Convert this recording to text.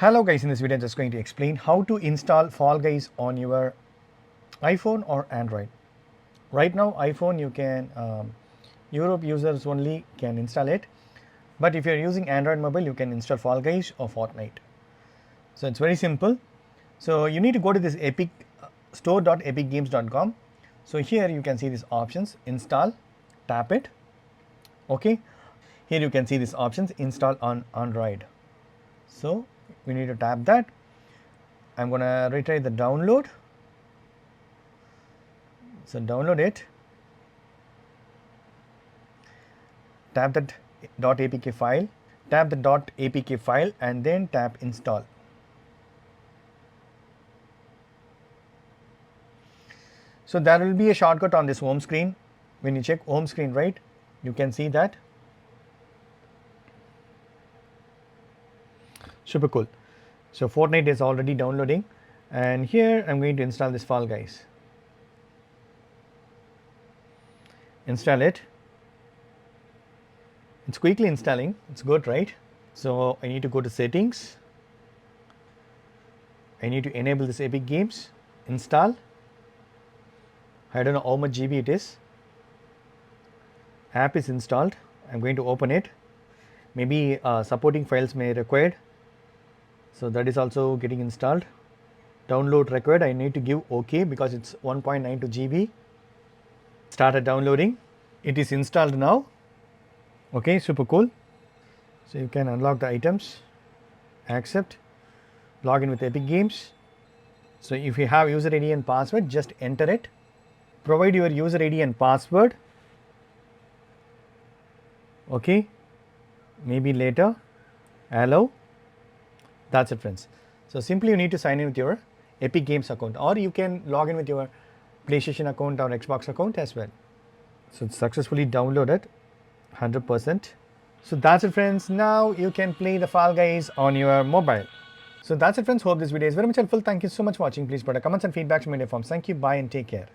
Hello guys, in this video I'm just going to explain how to install Fall Guys on your iPhone or Android. Right now iPhone you can, Europe users only can install it, but if you're using Android mobile you can install Fall Guys or Fortnite. So it's very simple. So you need to go to this epic store.epicgames.com. So here you can see these options: install, tap it. Okay, here you can see these options: install on Android. So we need to tap that. I'm going to retry the download. So download it, tap that .apk file, tap the .apk file and then tap install. So there will be a shortcut on this home screen. When you check home screen, right, you can see that. Super cool. So Fortnite is already downloading, and here I'm going to install this Fall Guys. Install it. It's quickly installing. It's good, right? So I need to go to settings. I need to enable this Epic Games. Install. I don't know how much GB it is. App is installed. I'm going to open it. Maybe supporting files may required. So that is also getting installed. Download required. I need to give OK because it's 1.92 GB. Started downloading. It is installed now. Okay, super cool. So you can unlock the items, accept, log in with Epic Games. So if you have user ID and password, just enter it. Provide your user ID and password. Okay, maybe later. Allow. That's it, friends. So simply you need to sign in with your Epic Games account, or you can log in with your PlayStation account or Xbox account as well. So it's successfully downloaded, 100%. So that's it, friends. Now you can play the Fall Guys on your mobile. So that's it, friends. Hope this video is very much helpful. Thank you so much for watching. Please put a comments and feedback to me in your forms. Thank you. Bye and take care.